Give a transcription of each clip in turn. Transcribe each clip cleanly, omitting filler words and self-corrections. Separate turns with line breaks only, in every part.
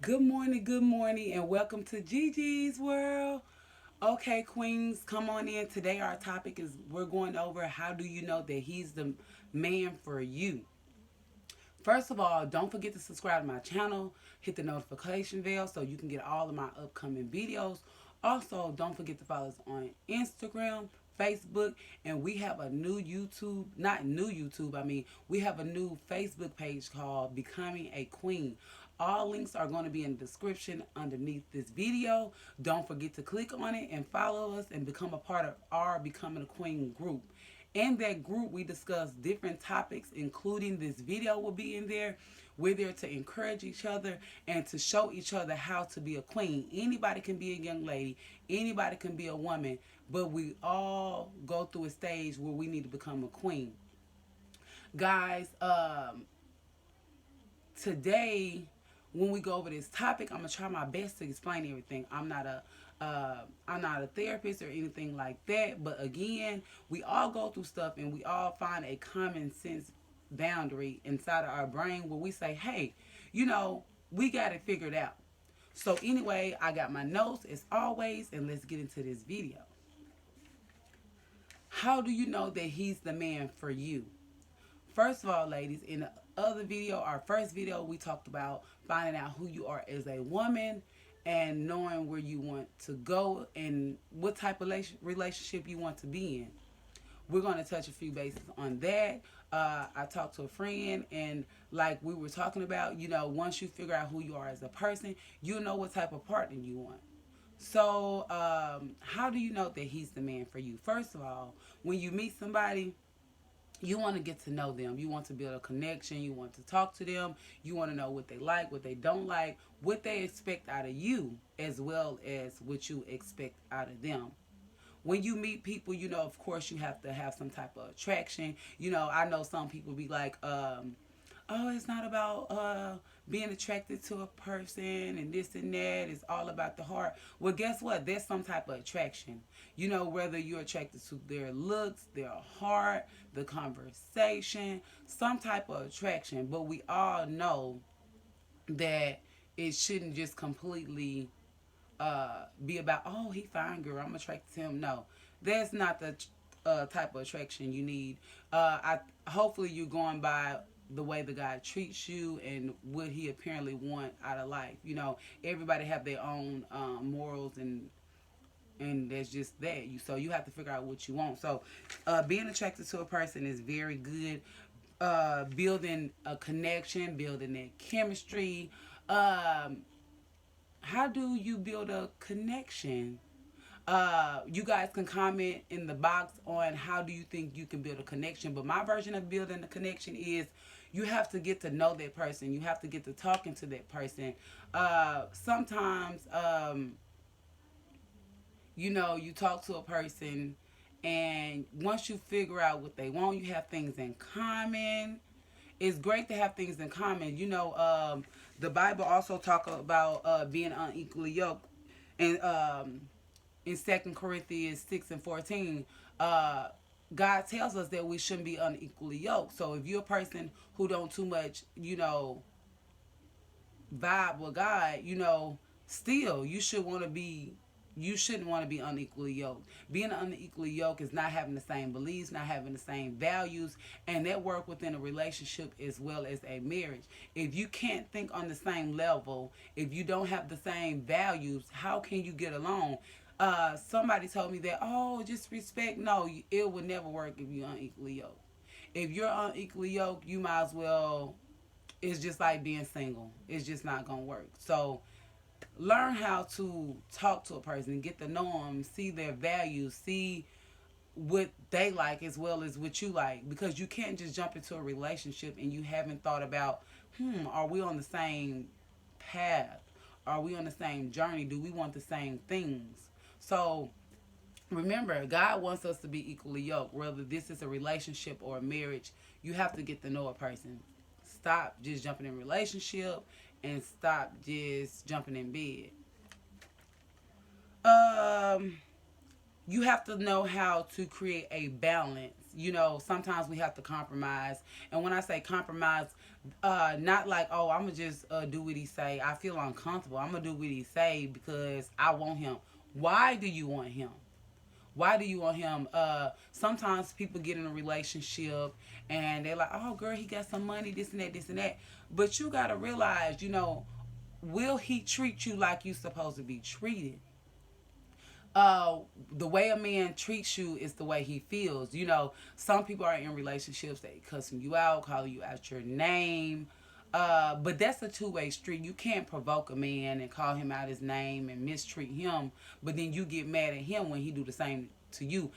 good morning, and welcome to Gigi's World. Okay, Queens, come on in. Today, our topic is we're going over how do you know that he's the man for you. First of all, don't forget to subscribe to my channel, hit the notification bell so you can get all of my upcoming videos. Also, don't forget to follow us on Instagram, Facebook, and we have a new YouTube, not new YouTube, we have a new Facebook page called Becoming a Queen. All links are going to be in the description underneath this video. Don't forget to click on it and follow us and become a part of our Becoming a Queen group. In that group, we discuss different topics, including this video will be in there. We're there to encourage each other and to show each other how to be a queen. Anybody can be a young lady, anybody can be a woman, but we all go through a stage where we need to become a queen. Guys, today when we go over this topic, I'm gonna try my best to explain everything. I'm not a therapist or anything like that, but again, we all go through stuff and we all find a common sense boundary inside of our brain where we say, hey, we got it figured out. So anyway, I got my notes as always, and let's get into this video. How do you know that he's the man for you? First of all, ladies, in the other video, our first video, we talked about finding out who you are as a woman and knowing where you want to go and what type of relationship you want to be in. We're going to touch a few bases on that. I talked to a friend, and like we were talking about, once you figure out who you are as a person, you know what type of partner you want. So, how do you know that he's the man for you? First of all, when you meet somebody, you want to get to know them. You want to build a connection. You want to talk to them. You want to know what they like, what they don't like, what they expect out of you, as well as what you expect out of them. When you meet people, of course, you have to have some type of attraction. I know some people be like, oh, it's not about being attracted to a person and this and that. It's all about the heart. Well, guess what? There's some type of attraction. Whether you're attracted to their looks, their heart, the conversation, some type of attraction. But we all know that it shouldn't just completely be about, oh, he fine, girl, I'm attracted to him. No, that's not the type of attraction you need. Hopefully you're going by the way the guy treats you and what he apparently want out of life. Everybody have their own morals and that's just that. So you have to figure out what you want. So being attracted to a person is very good. Building a connection, building that chemistry. Um, how do you build a connection? You guys can comment in the box on how do you think you can build a connection. But my version of building a connection is you have to get to know that person. You have to get to talking to that person. Sometimes, you talk to a person, and once you figure out what they want, you have things in common. It's great to have things in common. The Bible also talk about being unequally yoked, and in 2 Corinthians 6:14, God tells us that we shouldn't be unequally yoked. So if you're a person who don't too much, vibe with God, still you shouldn't want to be unequally yoked. Being unequally yoked is not having the same beliefs, not having the same values, and that work within a relationship as well as a marriage. If you can't think on the same level, if you don't have the same values, how can you get along? Somebody told me that, oh, just respect. No, it would never work if you're unequally yoked. If you're unequally yoked, you might as well. It's just like being single. It's just not gonna work. So learn how to talk to a person, get to know them, see their values, see what they like as well as what you like. Because you can't just jump into a relationship and you haven't thought about, are we on the same path? Are we on the same journey? Do we want the same things? So remember, God wants us to be equally yoked. Whether this is a relationship or a marriage, you have to get to know a person. Stop just jumping in a relationship and stop just jumping in bed. Um, You have to know how to create a balance. You know, sometimes we have to compromise. And when I say compromise, not like, oh, I'm gonna just do what he say. I feel uncomfortable. I'm gonna do what he say because I want him. Why do you want him? Why do you want him? Sometimes people get in a relationship and they're like, oh, girl, he got some money, this and that, this and that. But you gotta realize, you know, will he treat you like you supposed to be treated? uh the way a man treats you is the way he feels. You know, some people are in relationships, they cussing you out, calling you out your name. But that's a two-way street. You can't provoke a man and call him out his name and mistreat him, but then you get mad at him when he do the same to you.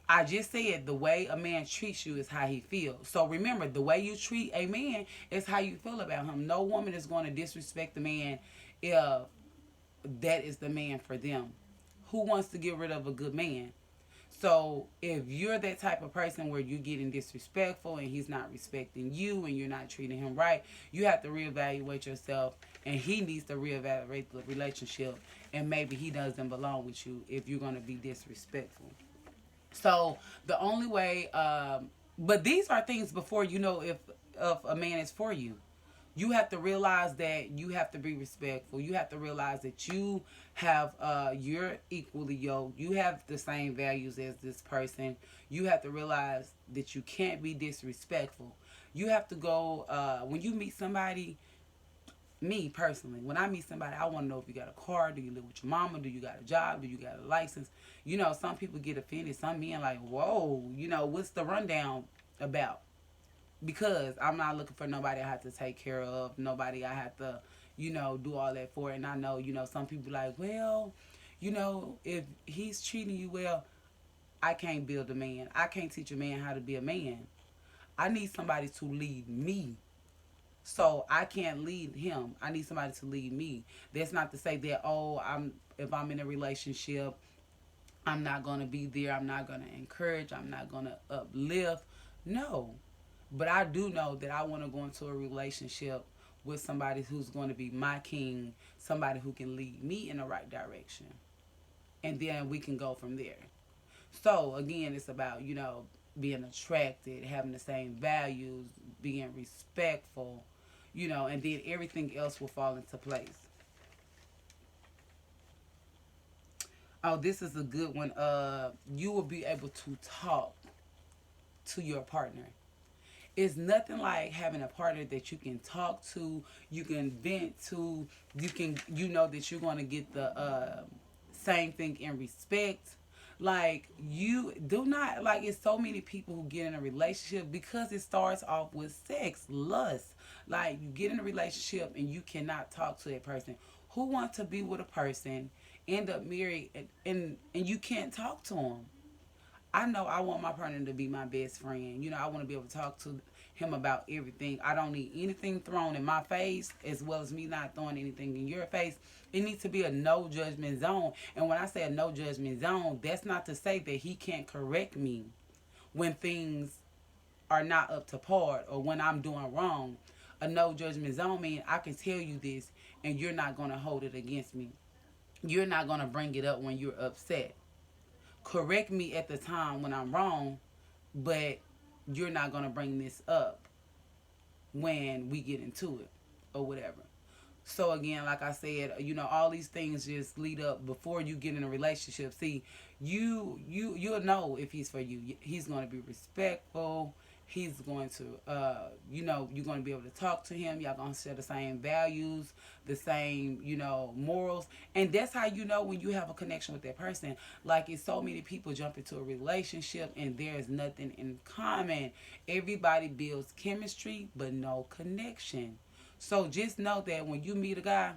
I just said the way a man treats you is how he feels. So remember, the way you treat a man is how you feel about him. No woman is going to disrespect the man if that is the man for them. Who wants to get rid of a good man? So if you're that type of person where you're getting disrespectful and he's not respecting you and you're not treating him right, you have to reevaluate yourself, and he needs to reevaluate the relationship, and maybe he doesn't belong with you if you're going to be disrespectful. So the only way, but these are things before you know if a man is for you. You have to realize that you have to be respectful. You have to realize that you have you're equally yoked. You have the same values as this person. You have to realize that you can't be disrespectful. You have to go when you meet somebody. Me personally, when I meet somebody, I want to know if you got a car, do you live with your mama, do you got a job, do you got a license. You know, some people get offended. Some men like, whoa, you know, what's the rundown about? Because I'm not looking for nobody I have to take care of, nobody I have to, you know, do all that for. And I know, you know, some people like, well, you know, if he's treating you well, I can't build a man. I can't teach a man how to be a man. I need somebody to lead me. So I can't lead him. I need somebody to lead me. That's not to say that, oh, I'm if I'm in a relationship, I'm not gonna be there. I'm not gonna encourage. I'm not gonna uplift. No, but I do know that I want to go into a relationship with somebody who's going to be my king, somebody who can lead me in the right direction, and then we can go from there. So again, it's about, you know, being attracted, having the same values, being respectful, you know, and then everything else will fall into place. Oh, this is a good one. You will be able to talk to your partner. It's nothing like having a partner that you can talk to, you can vent to, you know that you're going to get the same thing in respect. Like, you do not, like, it's so many people who get in a relationship because it starts off with sex, lust. Like, you get in a relationship and you cannot talk to that person. Who wants to be with a person, end up married, and you can't talk to them? I know I want my partner to be my best friend. You know, I want to be able to talk to him about everything. I don't need anything thrown in my face, as well as me not throwing anything in your face. It needs to be a no judgment zone. And when I say a no judgment zone, that's not to say that he can't correct me when things are not up to par or when I'm doing wrong. A no judgment zone means I can tell you this and you're not going to hold it against me. You're not going to bring it up when you're upset. Correct me at the time when I'm wrong, but you're not going to bring this up when we get into it or whatever. So again, like I said, you know, all these things just lead up before you get in a relationship. See, you'll know if he's for you. He's going to be respectful. He's going to, you know, you're going to be able to talk to him. Y'all going to share the same values, the same, you know, morals. And that's how you know when you have a connection with that person. Like, it's so many people jump into a relationship and there's nothing in common. Everybody builds chemistry, but no connection. So just know that when you meet a guy,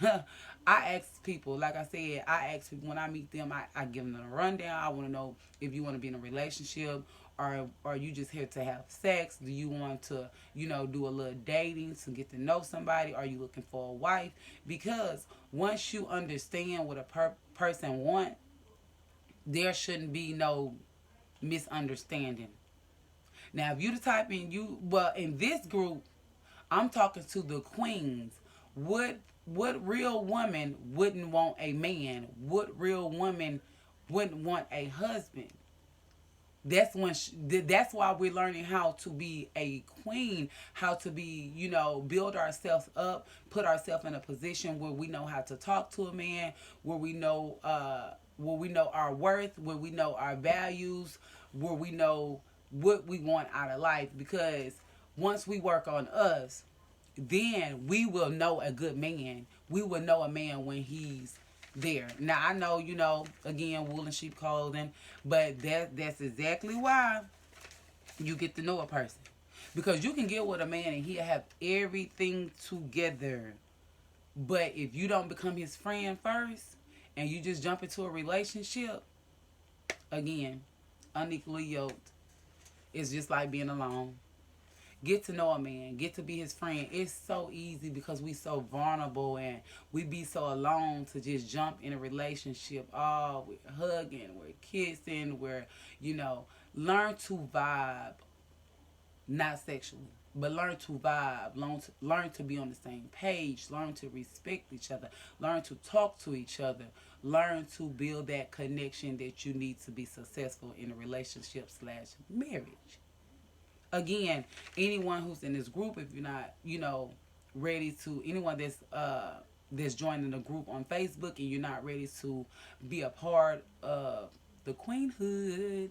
I ask people, like I said, I ask people when I meet them, I give them a rundown. I want to know if you want to be in a relationship, or are you just here to have sex? Do you want to, you know, do a little dating to get to know somebody? Are you looking for a wife? Because once you understand what a person wants, there shouldn't be no misunderstanding. Now, if you the type well, in this group, I'm talking to the queens. What real woman wouldn't want a man? What real woman wouldn't want a husband. That's why we're learning how to be a queen, how to be, build ourselves up, put ourselves in a position where we know how to talk to a man, where we know our worth, where we know our values, where we know what we want out of life. Because once we work on us, then we will know a good man. We will know a man when he's there. Now I know, again, wool and sheep clothing, but that's exactly why you get to know a person. Because you can get with a man and he'll have everything together. But if you don't become his friend first and you just jump into a relationship, again, unequally yoked, it's just like being alone. Get to know a man, get to be his friend. It's so easy because we so vulnerable and we be so alone to just jump in a relationship. Oh, we're hugging, we're kissing, learn to vibe, not sexually, but learn to vibe, learn to be on the same page, learn to respect each other, learn to talk to each other, learn to build that connection that you need to be successful in a relationship slash marriage. Again, anyone who's in this group, if you're not, ready to, anyone that's joining the group on Facebook and you're not ready to be a part of the queenhood,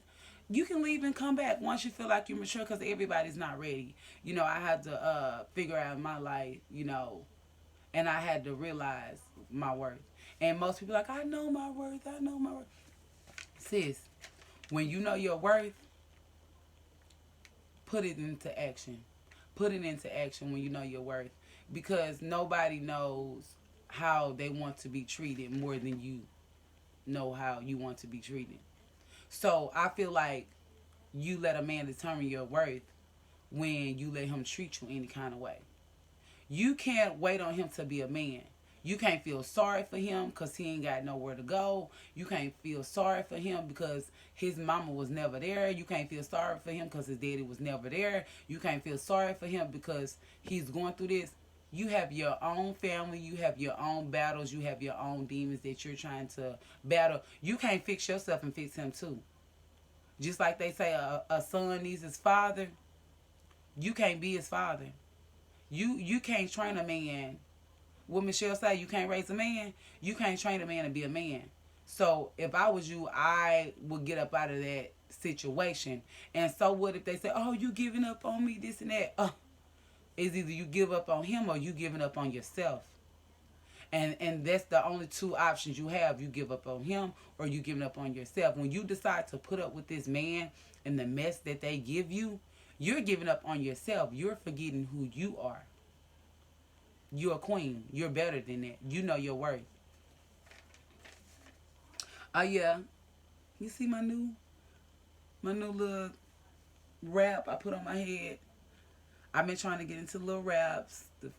you can leave and come back once you feel like you're mature, because everybody's not ready. I had to figure out my life, and I had to realize my worth. And most people are like, I know my worth, I know my worth. Sis, when you know your worth, put it into action. Put it into action when you know your worth. Because nobody knows how they want to be treated more than you know how you want to be treated. So I feel like you let a man determine your worth when you let him treat you any kind of way. You can't wait on him to be a man. You can't feel sorry for him because he ain't got nowhere to go. You can't feel sorry for him because his mama was never there. You can't feel sorry for him because his daddy was never there. You can't feel sorry for him because he's going through this. You have your own family. You have your own battles. You have your own demons that you're trying to battle. You can't fix yourself and fix him too. Just like they say a son needs his father, you can't be his father. You can't train a man. What Michelle say, you can't raise a man. You can't train a man to be a man. So if I was you, I would get up out of that situation. And so what if they say, oh, you giving up on me, this and that? It's either you give up on him or you giving up on yourself. And that's the only two options you have. You give up on him or you giving up on yourself. When you decide to put up with this man and the mess that they give you, you're giving up on yourself. You're forgetting who you are. You're a queen. You're better than that. You know your worth. Oh yeah. You see my new little wrap I put on my head? I've been trying to get into little wraps to,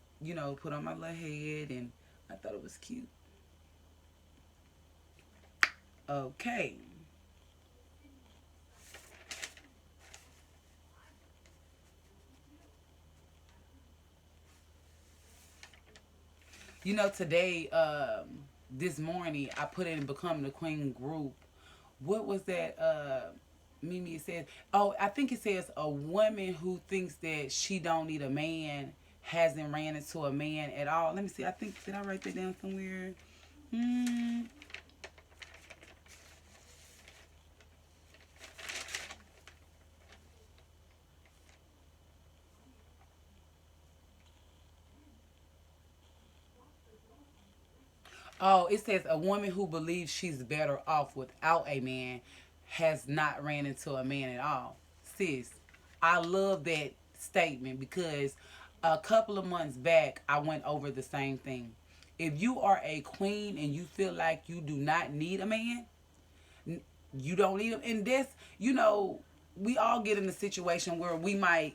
put on my little head, and I thought it was cute. Okay. Today, this morning, I put in Becoming the Queen group. What was that? Mimi said, oh, I think it says a woman who thinks that she don't need a man hasn't ran into a man at all. Let me see. Did I write that down somewhere? Oh, it says a woman who believes she's better off without a man has not ran into a man at all. Sis, I love that statement because a couple of months back, I went over the same thing. If you are a queen and you feel like you do not need a man, you don't need him. And that's, we all get in a situation where we might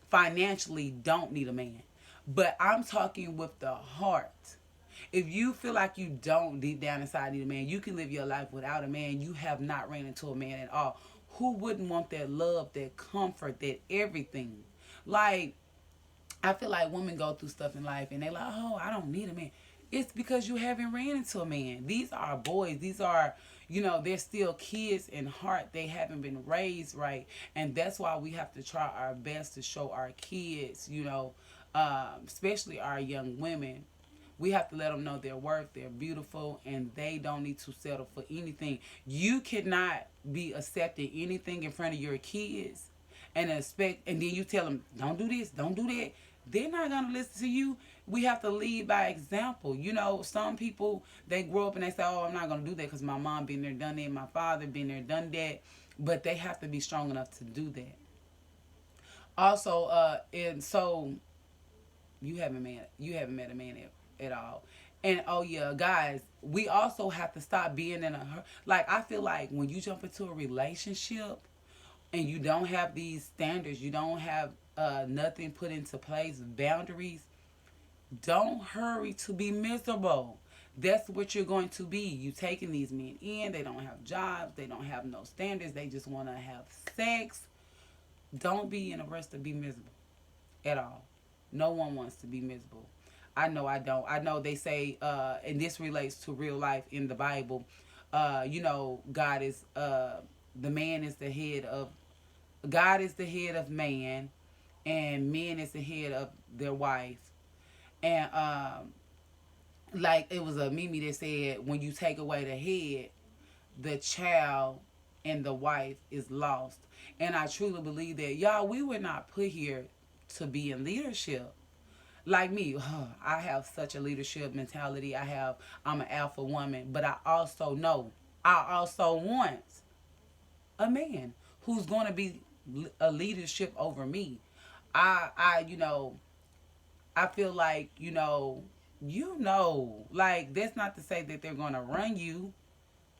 financially don't need a man. But I'm talking with the heart. If you feel like you don't deep down inside need a man, you can live your life without a man. You have not ran into a man at all. Who wouldn't want that love, that comfort, that everything? Like, I feel like women go through stuff in life and they're like, oh, I don't need a man. It's because you haven't ran into a man. These are boys. These are, they're still kids in heart. They haven't been raised right. And that's why we have to try our best to show our kids, especially our young women. We have to let them know their worth, they're beautiful, and they don't need to settle for anything. You cannot be accepting anything in front of your kids and expect, and then you tell them, don't do this, don't do that. They're not going to listen to you. We have to lead by example. Some people, they grow up and they say, oh, I'm not going to do that because my mom been there, done that, my father been there, done that. But they have to be strong enough to do that. Also, and so you haven't met a man at all. And oh yeah, guys, we also have to stop being in a like. I feel like when you jump into a relationship and you don't have these standards, you don't have nothing put into place, boundaries. Don't hurry to be miserable. That's what you're going to be. You taking these men in. They don't have jobs. They don't have no standards. They just want to have sex. Don't be in a rush to be miserable at all. No one wants to be miserable. I know I don't. I know they say, and this relates to real life in the Bible. God is the man is the head of God is the head of man, and men is the head of their wife. And like it was a Mimi that said, when you take away the head, the child and the wife is lost. And I truly believe that, y'all, we were not put here to be in leadership. Like me, I have such a leadership mentality. I'm an alpha woman, but I also want a man who's going to be a leadership over me. I feel like, like that's not to say that they're going to run you,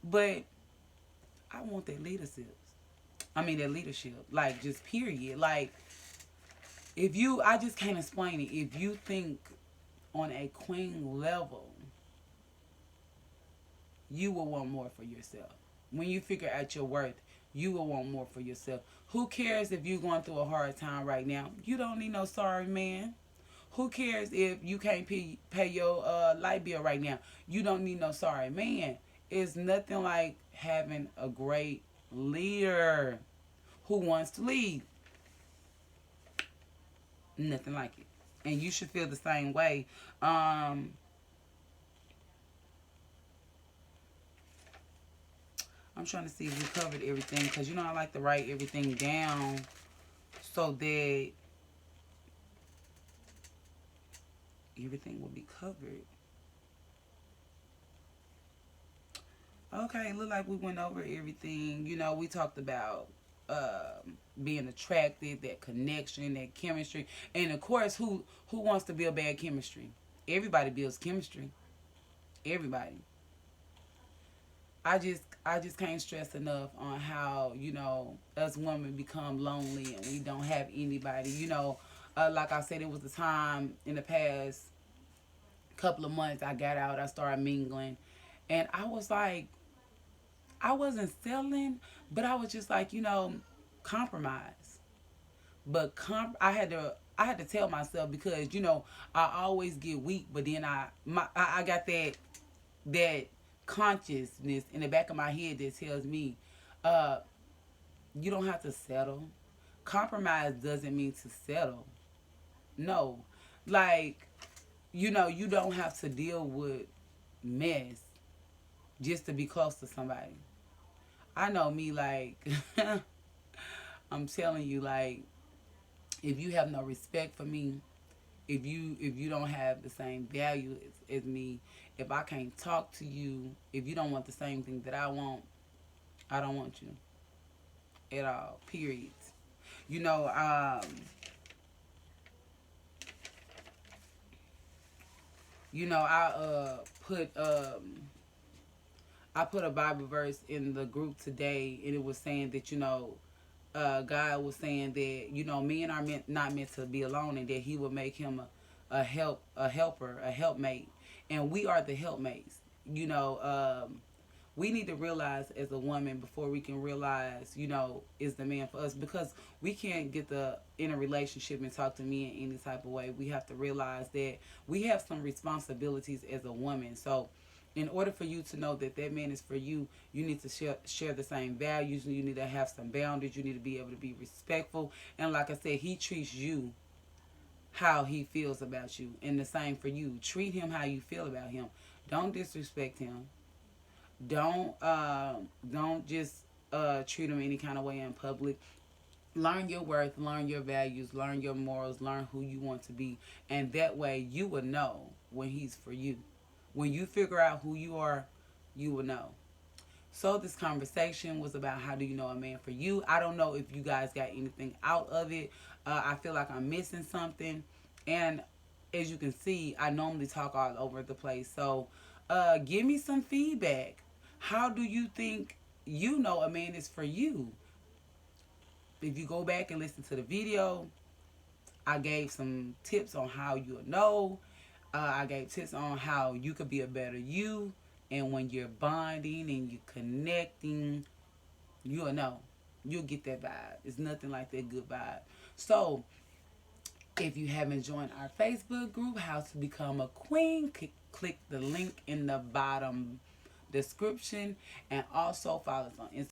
but I want that leadership. I mean, that leadership, like just period. Like I just can't explain it. If you think on a queen level, you will want more for yourself. When you figure out your worth, you will want more for yourself. Who cares if you're going through a hard time right now? You don't need no sorry man. Who cares if you can't pay your light bill right now? You don't need no sorry man. It's nothing like having a great leader who wants to lead. Nothing like it. And you should feel the same way. I'm trying to see if we covered everything, because I like to write everything down so that everything will be covered. Okay, look like we went over everything. We talked about being attracted, that connection, that chemistry, and of course, who wants to build bad chemistry? Everybody builds chemistry. Everybody. I just can't stress enough on how us women become lonely and we don't have anybody. Like I said, it was a time in the past couple of months I got out, I started mingling, and I was like, I wasn't selling, but I was just like, compromise. But I had to tell myself, because I always get weak, but then I got that consciousness in the back of my head that tells me, uh, you don't have to settle. Compromise doesn't mean to settle. No, like you don't have to deal with mess just to be close to somebody. I know me, like I'm telling you, like if you have no respect for me, if you don't have the same value as me, if I can't talk to you, if you don't want the same thing that I don't want you at all. Period. You know, um, I put a Bible verse in the group today, and it was saying that God was saying that men are not meant to be alone, and that He will make him a helper, a helpmate, and we are the helpmates. we need to realize as a woman before we can realize, is the man for us, because we can't get in a relationship and talk to me in any type of way. We have to realize that we have some responsibilities as a woman. So in order for you to know that that man is for you, you need to share the same values. You need to have some boundaries. You need to be able to be respectful. And like I said, he treats you how he feels about you, and the same for you. Treat him how you feel about him. Don't disrespect him. Don't just treat him any kind of way in public. Learn your worth, learn your values, learn your morals, learn who you want to be, and that way you will know when he's for you. When you figure out who you are, you will know. So this conversation was about how do you know a man for you. I don't know if you guys got anything out of it. I feel like I'm missing something. And as you can see, I normally talk all over the place. So give me some feedback. How do you think you know a man is for you? If you go back and listen to the video, I gave some tips on how you'll know. I gave tips on how you could be a better you. And when you're bonding and you're connecting, you'll know. You'll get that vibe. It's nothing like that good vibe. So, if you haven't joined our Facebook group, How to Become a Queen, click the link in the bottom description. And also follow us on Instagram.